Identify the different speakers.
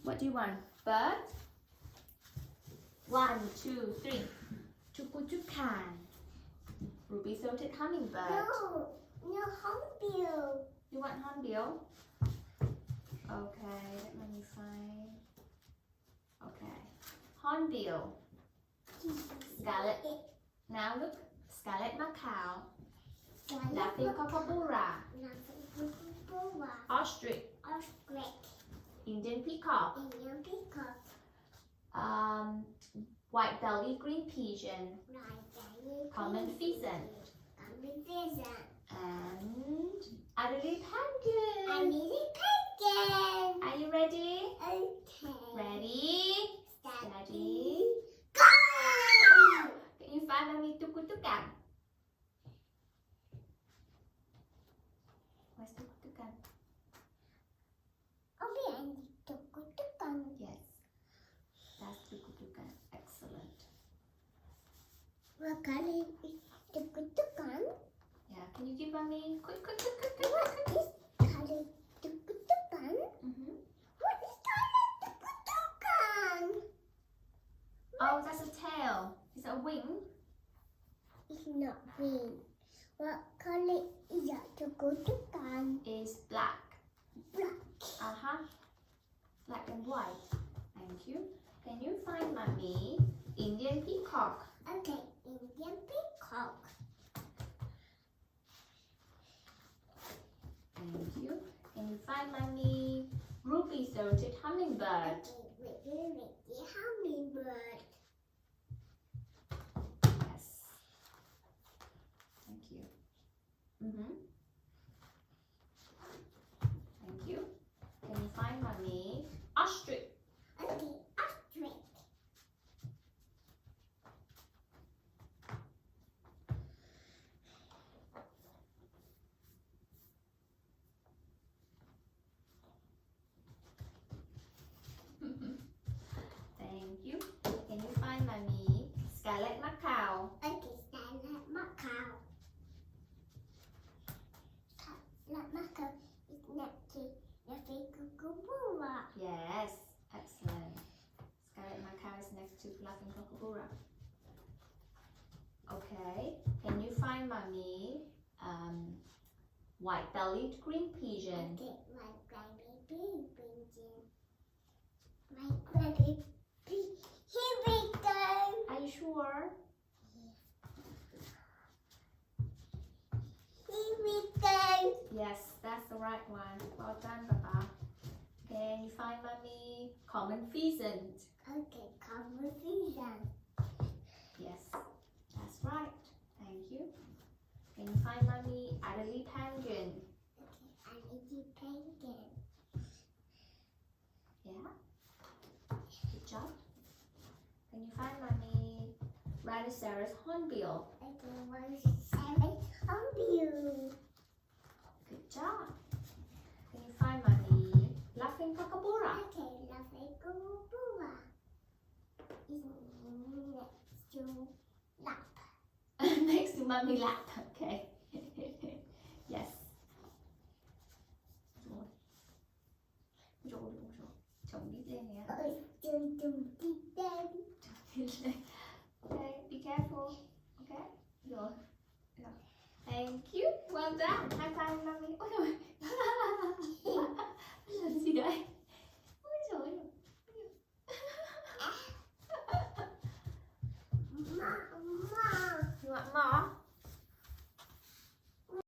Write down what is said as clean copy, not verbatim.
Speaker 1: What do you want? Bird? 1, 2, 3. Tukutukan. Ruby-throated hummingbird.
Speaker 2: No, hornbill.
Speaker 1: You want hornbill? Okay, let me find. Okay, hornbill. Scarlet. Now look, scarlet macaw. Laughing kookaburra. Ostrich. Indian peacock. White-bellied green pigeon. Common pheasant. And Adelaide penguin. Are you ready? Ready? Steady.
Speaker 2: Go!
Speaker 1: Can you find Mommy tukutukan? Where's tukutukan? Yes, that's tukutukan. Excellent.
Speaker 2: What color is tukutukan?
Speaker 1: Yeah, can you give Mommy quick?
Speaker 2: What is color tukutukan? What is color tukutukan?
Speaker 1: Oh, that's a tail. Is that a wing?
Speaker 2: It's not green. What color is that tukutukan?
Speaker 1: Is black.
Speaker 2: Black.
Speaker 1: Black and white. Thank you. Can you find Mommy Indian peacock?
Speaker 2: Okay, Indian peacock.
Speaker 1: Thank you. Can you find Mommy ruby-throated hummingbird?
Speaker 2: Okay, hummingbird.
Speaker 1: Yes. Thank you. Thank you. Can you find Mommy ostrich?
Speaker 2: Okay, ostrich.
Speaker 1: Thank you. Can you find Mommy scarlet macaw?
Speaker 2: Okay, scarlet macaw. Scarlet macaw is next to the kookaburra.
Speaker 1: Yes. Excellent. Scarlet macaw is next to laughing kookaburra. Okay. Can you find Mommy white-bellied green pigeon?
Speaker 2: Okay, my baby pigeon. My baby pigeon. Here we go.
Speaker 1: Are you sure?
Speaker 2: Here we go.
Speaker 1: Yes, that's the right one. Well done, Papa. Can you find Mommy common pheasant?
Speaker 2: Okay, conversation.
Speaker 1: Yes, that's right. Thank you. Can you find Mommy Adelaide penguin?
Speaker 2: Okay, I need you penguin.
Speaker 1: Yeah. Good job. Can you find Mommy rhinoceros hornbill?
Speaker 2: Okay, 1, 7 on you.
Speaker 1: Good job. Can you find Mommy laughing kookaburra?
Speaker 2: Okay, lovely kookaburra. Is next to lap.
Speaker 1: Next to Mommy lap. Okay. Yes. Ôi dồi, chồng đi lên nè.
Speaker 2: Ôi, dum dum đi lên.
Speaker 1: Đi lên.